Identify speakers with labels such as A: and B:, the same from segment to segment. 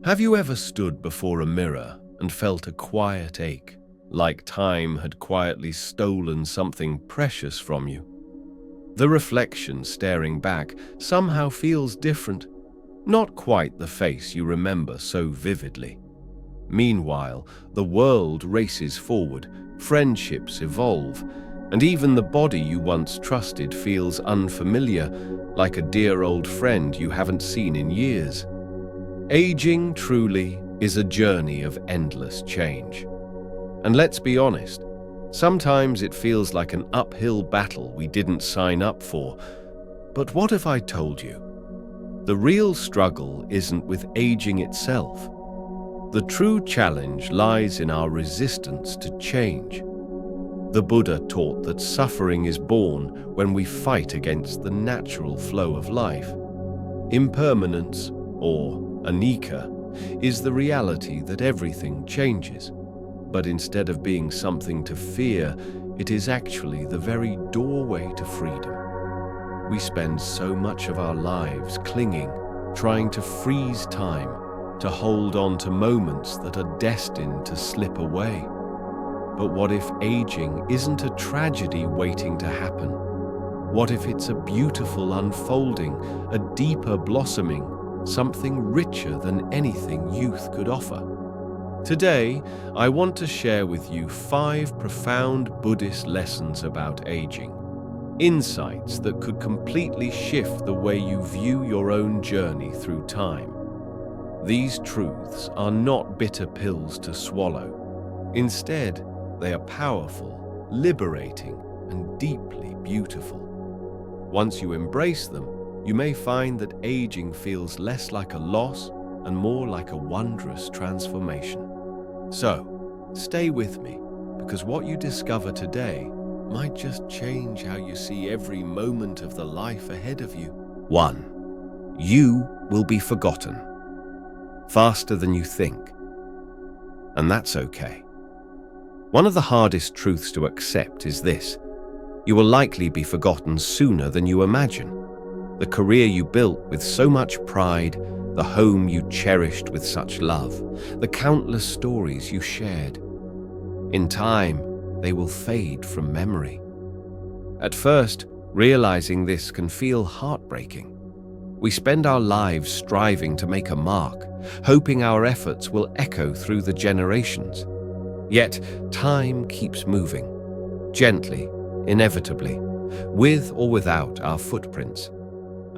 A: Have you ever stood before a mirror and felt a quiet ache, like time had quietly stolen something precious from you? The reflection staring back somehow feels different, not quite the face you remember so vividly. Meanwhile, the world races forward, friendships evolve, and even the body you once trusted feels unfamiliar, like a dear old friend you haven't seen in years. Aging, truly, is a journey of endless change. And let's be honest, sometimes it feels like an uphill battle we didn't sign up for. But what if I told you? The real struggle isn't with aging itself. The true challenge lies in our resistance to change. The Buddha taught that suffering is born when we fight against the natural flow of life. Impermanence, or anicca, is the reality that everything changes. But instead of being something to fear, it is actually the very doorway to freedom. We spend so much of our lives clinging, trying to freeze time, to hold on to moments that are destined to slip away. But what if aging isn't a tragedy waiting to happen? What if it's a beautiful unfolding, a deeper blossoming, something richer than anything youth could offer? Today, I want to share with you 5 profound Buddhist lessons about aging, insights that could completely shift the way you view your own journey through time. These truths are not bitter pills to swallow. Instead, they are powerful, liberating, and deeply beautiful. Once you embrace them, you may find that aging feels less like a loss and more like a wondrous transformation. So, stay with me, because what you discover today might just change how you see every moment of the life ahead of you. 1. You will be forgotten faster than you think. And that's okay. One of the hardest truths to accept is this: you will likely be forgotten sooner than you imagine. The career you built with so much pride, the home you cherished with such love, the countless stories you shared. In time, they will fade from memory. At first, realizing this can feel heartbreaking. We spend our lives striving to make a mark, hoping our efforts will echo through the generations. Yet, time keeps moving, gently, inevitably, with or without our footprints.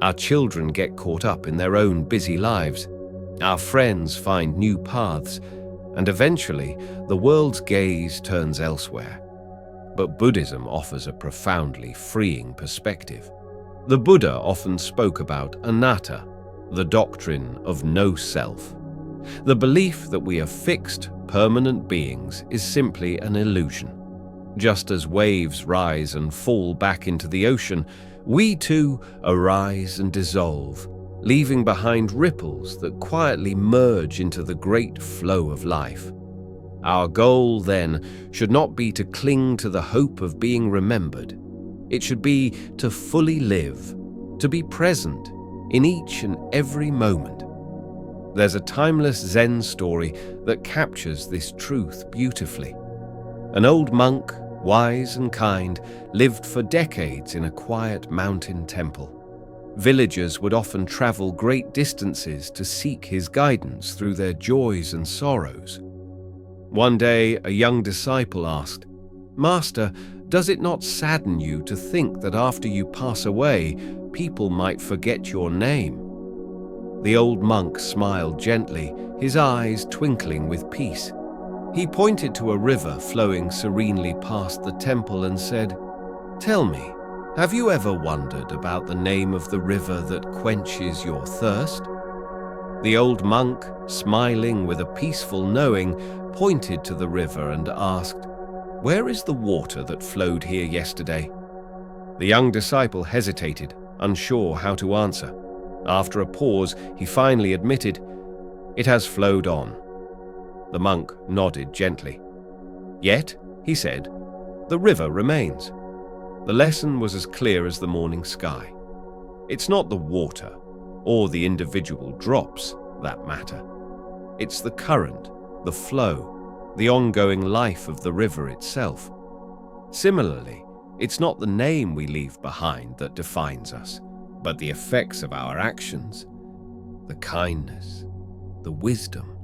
A: Our children get caught up in their own busy lives. Our friends find new paths, and eventually, the world's gaze turns elsewhere. But Buddhism offers a profoundly freeing perspective. The Buddha often spoke about anatta, the doctrine of no self. The belief that we are fixed, permanent beings is simply an illusion. Just as waves rise and fall back into the ocean, we too arise and dissolve, leaving behind ripples that quietly merge into the great flow of life. Our goal, then, should not be to cling to the hope of being remembered. It should be to fully live, to be present in each and every moment. There's a timeless Zen story that captures this truth beautifully. An old monk, wise and kind, lived for decades in a quiet mountain temple. Villagers would often travel great distances to seek his guidance through their joys and sorrows. One day, a young disciple asked, "Master, does it not sadden you to think that after you pass away, people might forget your name?" The old monk smiled gently, his eyes twinkling with peace. He pointed to a river flowing serenely past the temple and said, "Tell me, have you ever wondered about the name of the river that quenches your thirst?" The old monk, smiling with a peaceful knowing, pointed to the river and asked, "Where is the water that flowed here yesterday?" The young disciple hesitated, unsure how to answer. After a pause, he finally admitted, "It has flowed on." The monk nodded gently. "Yet," he said, "the river remains." The lesson was as clear as the morning sky. It's not the water or the individual drops that matter. It's the current, the flow, the ongoing life of the river itself. Similarly, it's not the name we leave behind that defines us, but the effects of our actions, the kindness, the wisdom,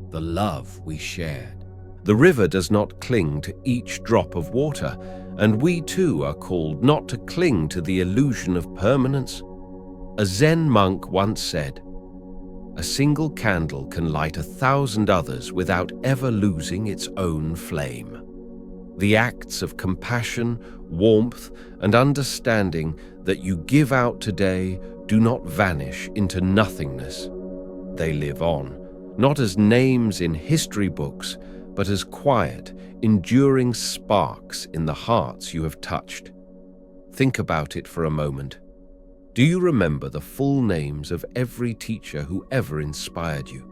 A: the love we shared. The river does not cling to each drop of water, and we too are called not to cling to the illusion of permanence. A Zen monk once said, "A single candle can light 1,000 others without ever losing its own flame." The acts of compassion, warmth, and understanding that you give out today do not vanish into nothingness. They live on, not as names in history books, but as quiet, enduring sparks in the hearts you have touched. Think about it for a moment. Do you remember the full names of every teacher who ever inspired you?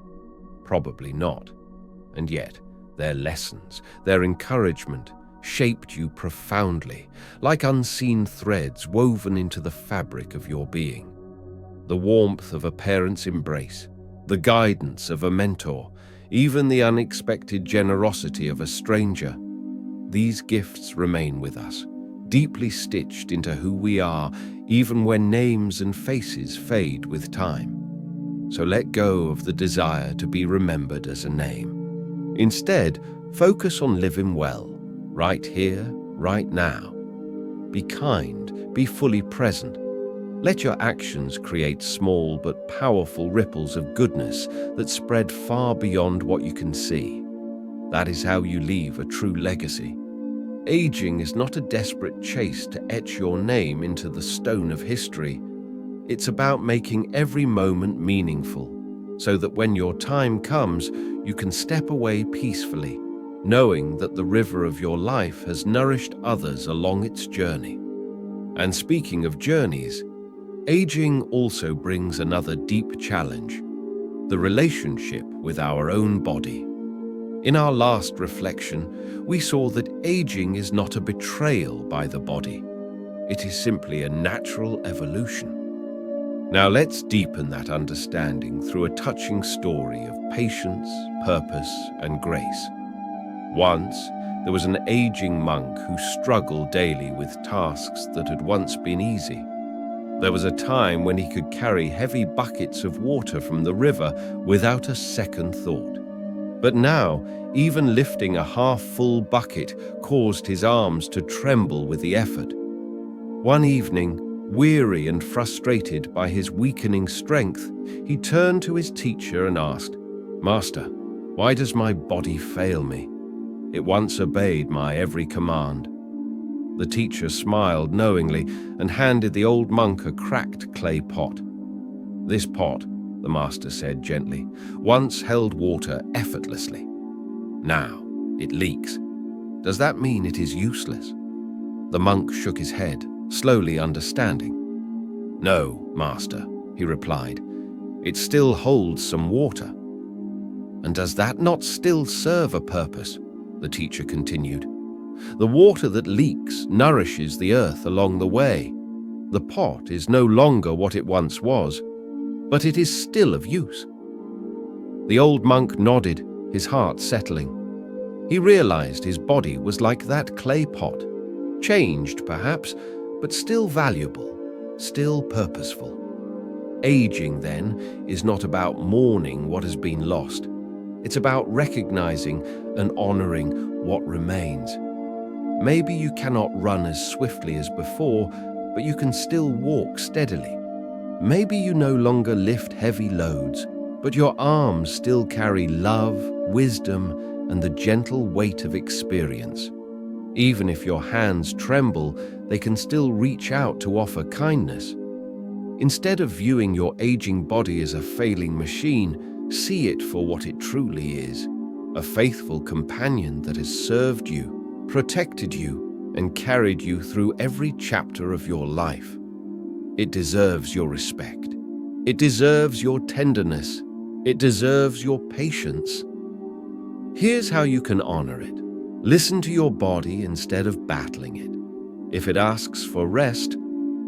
A: Probably not. And yet, their lessons, their encouragement, shaped you profoundly, like unseen threads woven into the fabric of your being. The warmth of a parent's embrace, the guidance of a mentor, even the unexpected generosity of a stranger. These gifts remain with us, deeply stitched into who we are, even when names and faces fade with time. So let go of the desire to be remembered as a name. Instead, focus on living well, right here, right now. Be kind, be fully present. Let your actions create small but powerful ripples of goodness that spread far beyond what you can see. That is how you leave a true legacy. Aging is not a desperate chase to etch your name into the stone of history. It's about making every moment meaningful, so that when your time comes, you can step away peacefully, knowing that the river of your life has nourished others along its journey. And speaking of journeys, aging also brings another deep challenge: the relationship with our own body. In our last reflection, we saw that aging is not a betrayal by the body. It is simply a natural evolution. Now let's deepen that understanding through a touching story of patience, purpose, and grace. Once, there was an aging monk who struggled daily with tasks that had once been easy. There was a time when he could carry heavy buckets of water from the river without a second thought. But now, even lifting a half-full bucket caused his arms to tremble with the effort. One evening, weary and frustrated by his weakening strength, he turned to his teacher and asked, "Master, why does my body fail me? It once obeyed my every command." The teacher smiled knowingly and handed the old monk a cracked clay pot. "This pot," the master said gently, "once held water effortlessly. Now it leaks. Does that mean it is useless?" The monk shook his head, slowly understanding. "No, master," he replied. "It still holds some water." "And does that not still serve a purpose?" the teacher continued. "The water that leaks nourishes the earth along the way. The pot is no longer what it once was, but it is still of use." The old monk nodded, his heart settling. He realized his body was like that clay pot, changed perhaps, but still valuable, still purposeful. Aging, then, is not about mourning what has been lost. It's about recognizing and honoring what remains. Maybe you cannot run as swiftly as before, but you can still walk steadily. Maybe you no longer lift heavy loads, but your arms still carry love, wisdom, and the gentle weight of experience. Even if your hands tremble, they can still reach out to offer kindness. Instead of viewing your aging body as a failing machine, see it for what it truly is: a faithful companion that has served you, protected you, and carried you through every chapter of your life. It deserves your respect. It deserves your tenderness. It deserves your patience. Here's how you can honor it. Listen to your body instead of battling it. If it asks for rest,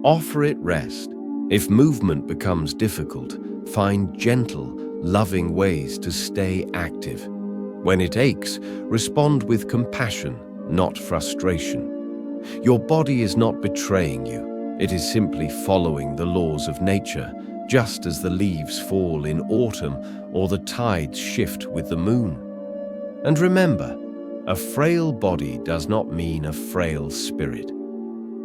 A: offer it rest. If movement becomes difficult, find gentle, loving ways to stay active. When it aches, respond with compassion, not frustration. Your body is not betraying you. It is simply following the laws of nature, just as the leaves fall in autumn or the tides shift with the moon. And remember, a frail body does not mean a frail spirit.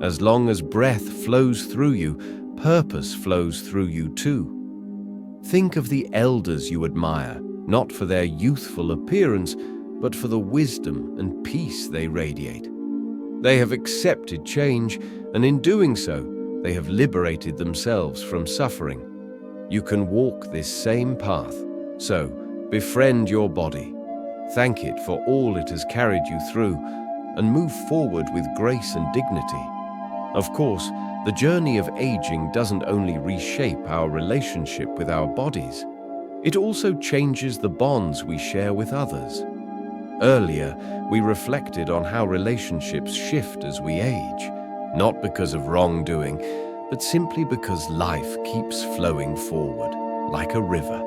A: As long as breath flows through you, purpose flows through you too. Think of the elders you admire, not for their youthful appearance, but for the wisdom and peace they radiate. They have accepted change, and in doing so, they have liberated themselves from suffering. You can walk this same path, so befriend your body. Thank it for all it has carried you through, and move forward with grace and dignity. Of course, the journey of aging doesn't only reshape our relationship with our bodies, it also changes the bonds we share with others. Earlier, we reflected on how relationships shift as we age, not because of wrongdoing, but simply because life keeps flowing forward, like a river.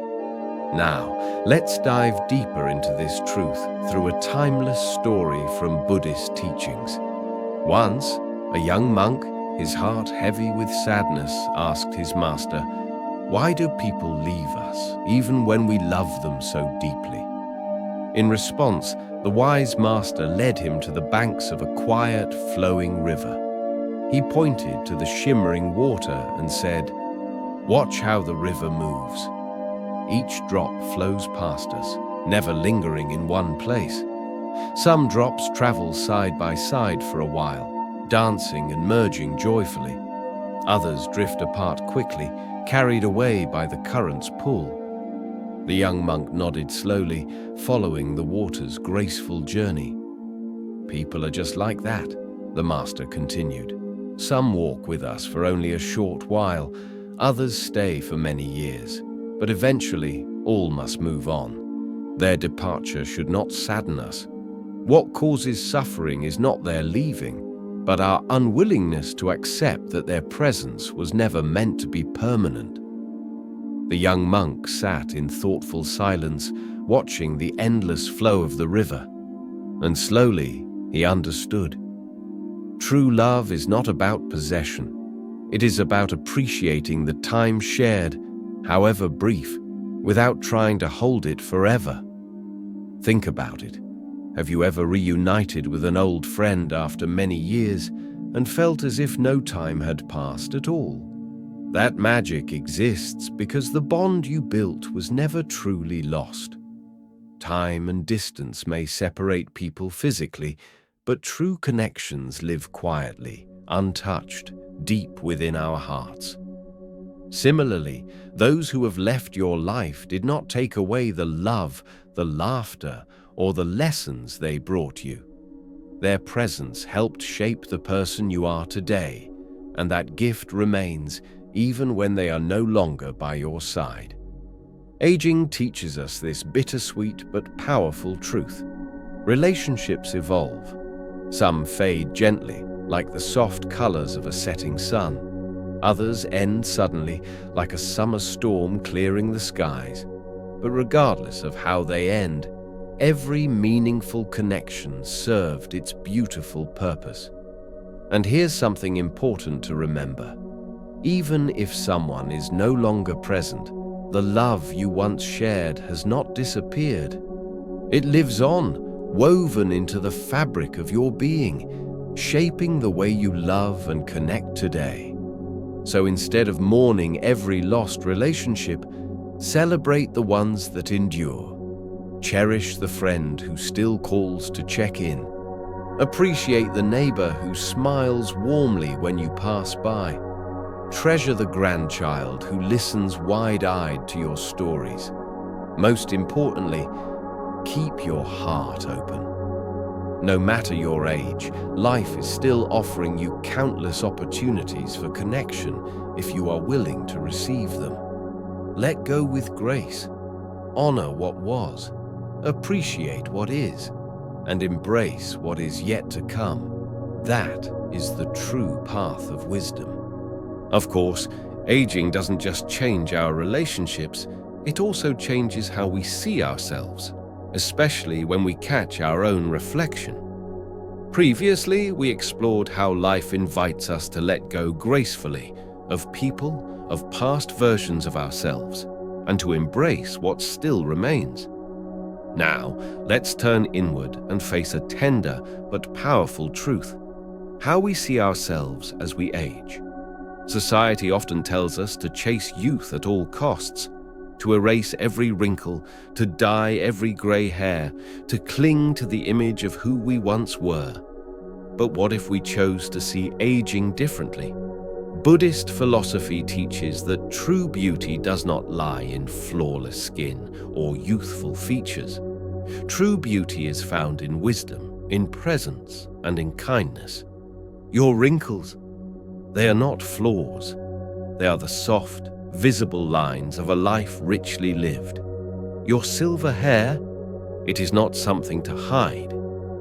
A: Now, let's dive deeper into this truth through a timeless story from Buddhist teachings. Once, a young monk, his heart heavy with sadness, asked his master, "Why do people leave us, even when we love them so deeply?" In response, the wise master led him to the banks of a quiet, flowing river. He pointed to the shimmering water and said, "Watch how the river moves. Each drop flows past us, never lingering in one place. Some drops travel side by side for a while, dancing and merging joyfully. Others drift apart quickly, carried away by the current's pull." The young monk nodded slowly, following the water's graceful journey. "People are just like that," the master continued. "Some walk with us for only a short while, others stay for many years. But eventually, all must move on. Their departure should not sadden us. What causes suffering is not their leaving, but our unwillingness to accept that their presence was never meant to be permanent." The young monk sat in thoughtful silence, watching the endless flow of the river. And slowly, he understood. True love is not about possession. It is about appreciating the time shared, however brief, without trying to hold it forever. Think about it. Have you ever reunited with an old friend after many years and felt as if no time had passed at all? That magic exists because the bond you built was never truly lost. Time and distance may separate people physically, but true connections live quietly, untouched, deep within our hearts. Similarly, those who have left your life did not take away the love, the laughter, or the lessons they brought you. Their presence helped shape the person you are today, and that gift remains even when they are no longer by your side. Aging teaches us this bittersweet but powerful truth. Relationships evolve. Some fade gently, like the soft colors of a setting sun. Others end suddenly, like a summer storm clearing the skies. But regardless of how they end, every meaningful connection served its beautiful purpose. And here's something important to remember. Even if someone is no longer present, the love you once shared has not disappeared. It lives on, woven into the fabric of your being, shaping the way you love and connect today. So instead of mourning every lost relationship, celebrate the ones that endure. Cherish the friend who still calls to check in. Appreciate the neighbor who smiles warmly when you pass by. Treasure the grandchild who listens wide-eyed to your stories. Most importantly, keep your heart open. No matter your age, life is still offering you countless opportunities for connection if you are willing to receive them. Let go with grace. Honor what was. Appreciate what is. And embrace what is yet to come. That is the true path of wisdom. Of course, aging doesn't just change our relationships, it also changes how we see ourselves, especially when we catch our own reflection. Previously, we explored how life invites us to let go gracefully of people, of past versions of ourselves, and to embrace what still remains. Now, let's turn inward and face a tender but powerful truth: how we see ourselves as we age. Society often tells us to chase youth at all costs, to erase every wrinkle, to dye every grey hair, to cling to the image of who we once were. But what if we chose to see aging differently? Buddhist philosophy teaches that true beauty does not lie in flawless skin or youthful features. True beauty is found in wisdom, in presence, and in kindness. Your wrinkles, they are not flaws. They are the soft, visible lines of a life richly lived. Your silver hair, it is not something to hide.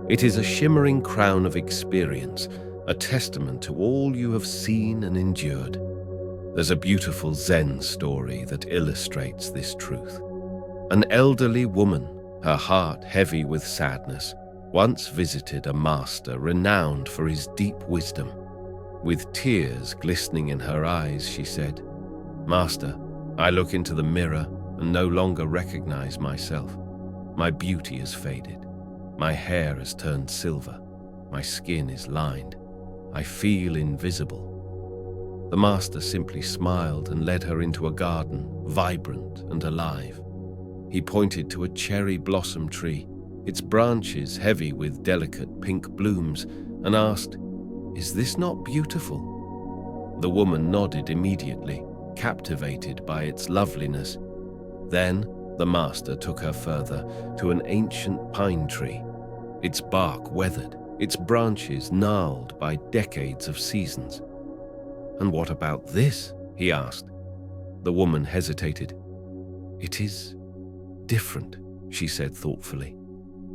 A: It is a shimmering crown of experience, a testament to all you have seen and endured. There's a beautiful Zen story that illustrates this truth. An elderly woman, her heart heavy with sadness, once visited a master renowned for his deep wisdom. With tears glistening in her eyes, she said, "Master, I look into the mirror and no longer recognize myself. My beauty has faded. My hair has turned silver. My skin is lined. I feel invisible." The master simply smiled and led her into a garden, vibrant and alive. He pointed to a cherry blossom tree, its branches heavy with delicate pink blooms, and asked, "Is this not beautiful?" The woman nodded immediately, captivated by its loveliness. Then the master took her further to an ancient pine tree, its bark weathered, its branches gnarled by decades of seasons. "And what about this?" he asked. The woman hesitated. "It is different," she said thoughtfully,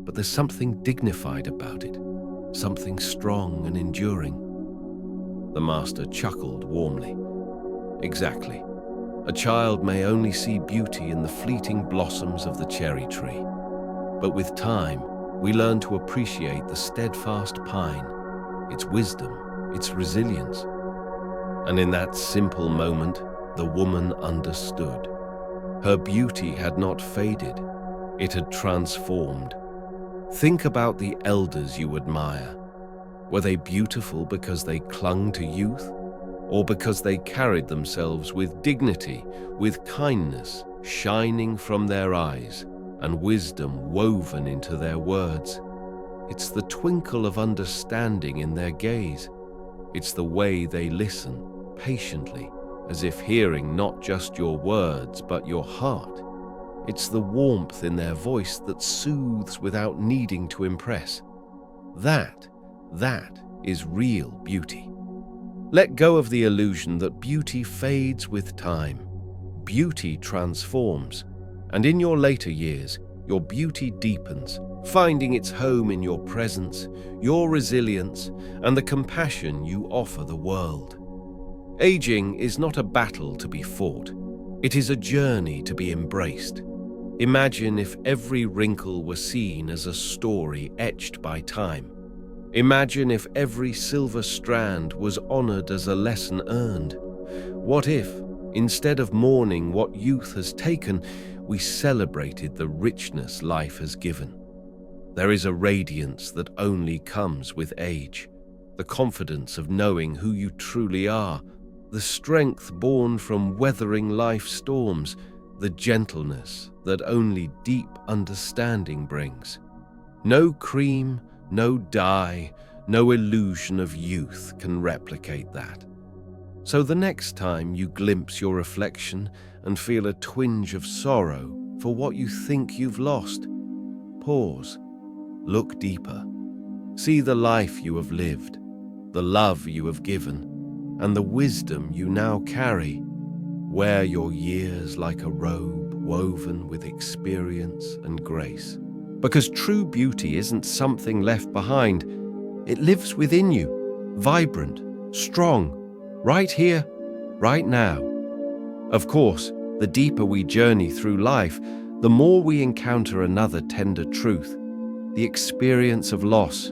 A: "but there's something dignified about it, something strong and enduring." The master chuckled warmly. "Exactly. A child may only see beauty in the fleeting blossoms of the cherry tree, but with time, we learn to appreciate the steadfast pine, its wisdom, its resilience." And in that simple moment, the woman understood. Her beauty had not faded, it had transformed. Think about the elders you admire. Were they beautiful because they clung to youth, or because they carried themselves with dignity, with kindness shining from their eyes, and wisdom woven into their words? It's the twinkle of understanding in their gaze. It's the way they listen, patiently, as if hearing not just your words, but your heart. It's the warmth in their voice that soothes without needing to impress. That is real beauty. Let go of the illusion that beauty fades with time. Beauty transforms, and in your later years, your beauty deepens, finding its home in your presence, your resilience, and the compassion you offer the world. Aging is not a battle to be fought. It is a journey to be embraced. Imagine if every wrinkle were seen as a story etched by time. Imagine if every silver strand was honored as a lesson earned. What if, instead of mourning what youth has taken, we celebrated the richness life has given? There is a radiance that only comes with age, the confidence of knowing who you truly are, the strength born from weathering life's storms, the gentleness that only deep understanding brings. No cream, no dye, no illusion of youth can replicate that. So the next time you glimpse your reflection and feel a twinge of sorrow for what you think you've lost, pause, look deeper, see the life you have lived, the love you have given, and the wisdom you now carry. Wear your years like a robe woven with experience and grace. Because true beauty isn't something left behind. It lives within you, vibrant, strong, right here, right now. Of course, The deeper we journey through life, the more we encounter another tender truth, the experience of loss,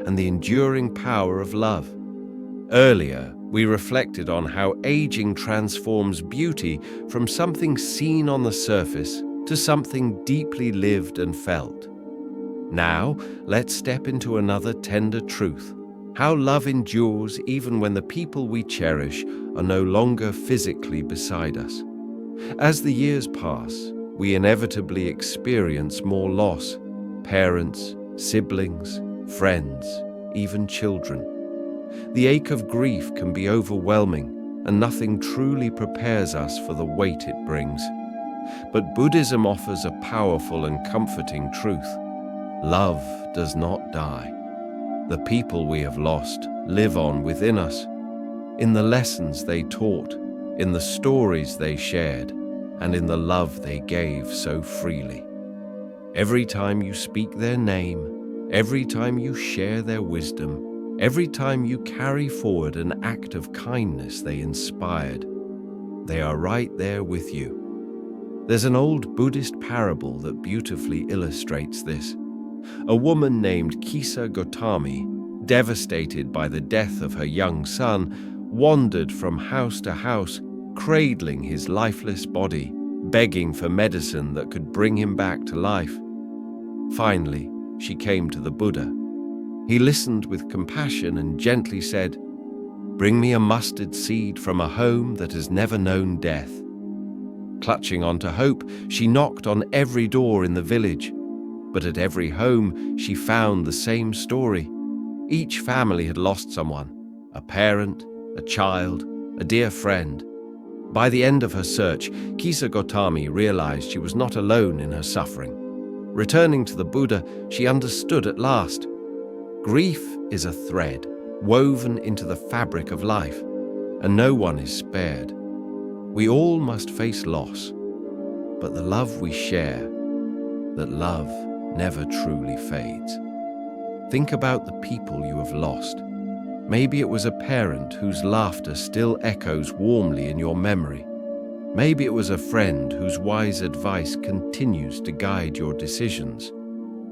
A: and the enduring power of love. Earlier, we reflected on how aging transforms beauty from something seen on the surface to something deeply lived and felt. Now, let's step into another tender truth: how love endures even when the people we cherish are no longer physically beside us. As the years pass, we inevitably experience more loss: parents, siblings, friends, even children. The ache of grief can be overwhelming, and nothing truly prepares us for the weight it brings. But Buddhism offers a powerful and comforting truth: love does not die. The people we have lost live on within us, in the lessons they taught, in the stories they shared, and in the love they gave so freely. Every time you speak their name, every time you share their wisdom, every time you carry forward an act of kindness they inspired, they are right there with you. There's an old Buddhist parable that beautifully illustrates this. A woman named Kisa Gotami, devastated by the death of her young son, wandered from house to house, cradling his lifeless body, begging for medicine that could bring him back to life. Finally, she came to the Buddha. He listened with compassion and gently said, "Bring me a mustard seed from a home that has never known death." Clutching onto hope, she knocked on every door in the village. But at every home, she found the same story. Each family had lost someone: a parent, a child, a dear friend. By the end of her search, Kisa Gotami realized she was not alone in her suffering. Returning to the Buddha, she understood at last. Grief is a thread woven into the fabric of life, and no one is spared. We all must face loss, but the love we share, that love never truly fades. Think about the people you have lost. Maybe it was a parent whose laughter still echoes warmly in your memory. Maybe it was a friend whose wise advice continues to guide your decisions.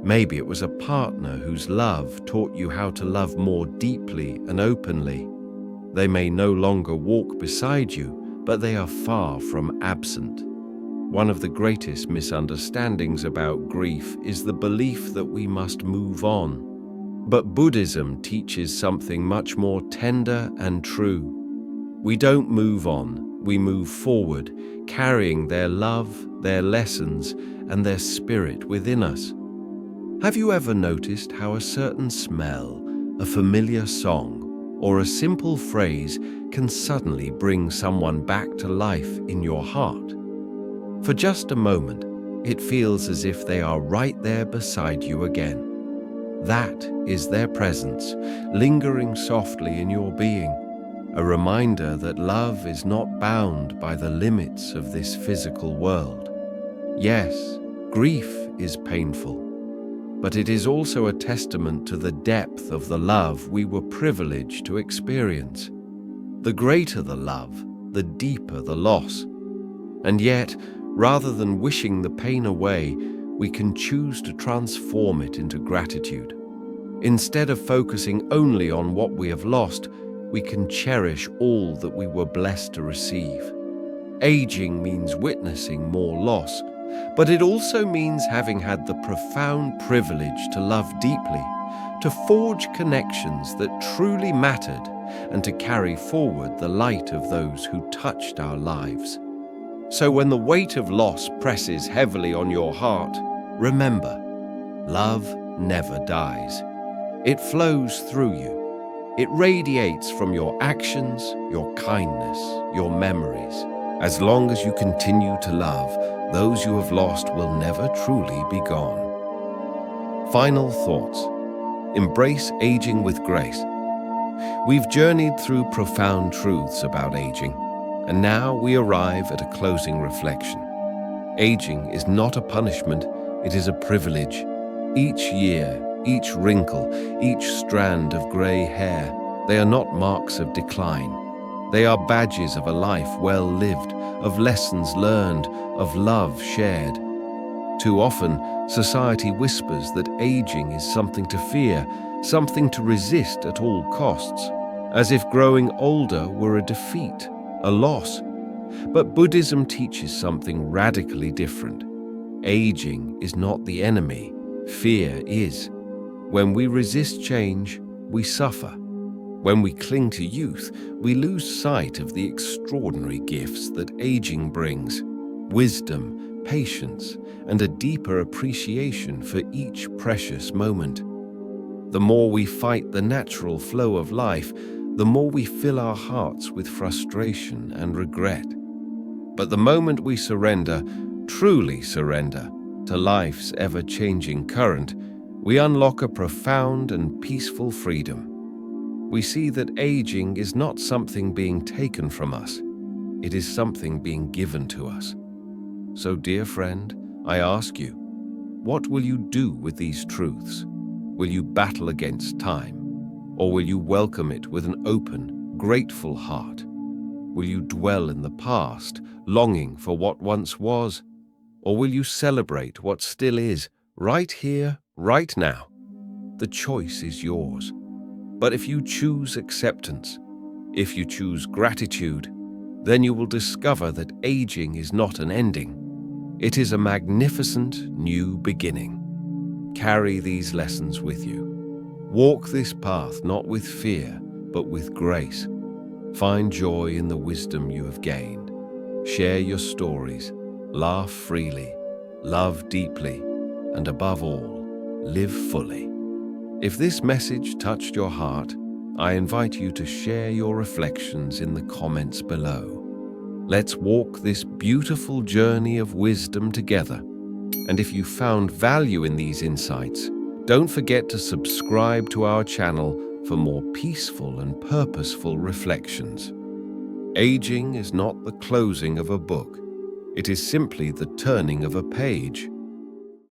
A: Maybe it was a partner whose love taught you how to love more deeply and openly. They may no longer walk beside you, but they are far from absent. One of the greatest misunderstandings about grief is the belief that we must move on. But Buddhism teaches something much more tender and true. We don't move on, we move forward, carrying their love, their lessons, and their spirit within us. Have you ever noticed how a certain smell, a familiar song, or a simple phrase can suddenly bring someone back to life in your heart? For just a moment, it feels as if they are right there beside you again. That is their presence, lingering softly in your being, a reminder that love is not bound by the limits of this physical world. Yes, grief is painful, but it is also a testament to the depth of the love we were privileged to experience. The greater the love, the deeper the loss. And yet, rather than wishing the pain away, we can choose to transform it into gratitude. Instead of focusing only on what we have lost, we can cherish all that we were blessed to receive. Aging means witnessing more loss, but it also means having had the profound privilege to love deeply, to forge connections that truly mattered, and to carry forward the light of those who touched our lives. So when the weight of loss presses heavily on your heart, remember, love never dies. It flows through you. It radiates from your actions, your kindness, your memories. As long as you continue to love, those you have lost will never truly be gone. Final thoughts. Embrace aging with grace. We've journeyed through profound truths about aging, and now we arrive at a closing reflection. Aging is not a punishment, it is a privilege. Each year, each wrinkle, each strand of gray hair, they are not marks of decline. They are badges of a life well lived, of lessons learned, of love shared. Too often, society whispers that aging is something to fear, something to resist at all costs, as if growing older were a defeat, a loss. But Buddhism teaches something radically different. Aging is not the enemy, fear is. When we resist change, we suffer. When we cling to youth, we lose sight of the extraordinary gifts that aging brings: wisdom, patience, and a deeper appreciation for each precious moment. The more we fight the natural flow of life, the more we fill our hearts with frustration and regret. But the moment we surrender, truly surrender, to life's ever-changing current, we unlock a profound and peaceful freedom. We see that aging is not something being taken from us. It is something being given to us. So, dear friend, I ask you, what will you do with these truths? Will you battle against time? Or will you welcome it with an open, grateful heart? Will you dwell in the past, longing for what once was? Or will you celebrate what still is, right here, right now? The choice is yours. But if you choose acceptance, if you choose gratitude, then you will discover that aging is not an ending. It is a magnificent new beginning. Carry these lessons with you. Walk this path not with fear, but with grace. Find joy in the wisdom you have gained. Share your stories, laugh freely, love deeply, and above all, live fully. If this message touched your heart, I invite you to share your reflections in the comments below. Let's walk this beautiful journey of wisdom together. And if you found value in these insights, don't forget to subscribe to our channel for more peaceful and purposeful reflections. Aging is not the closing of a book. It is simply the turning of a page.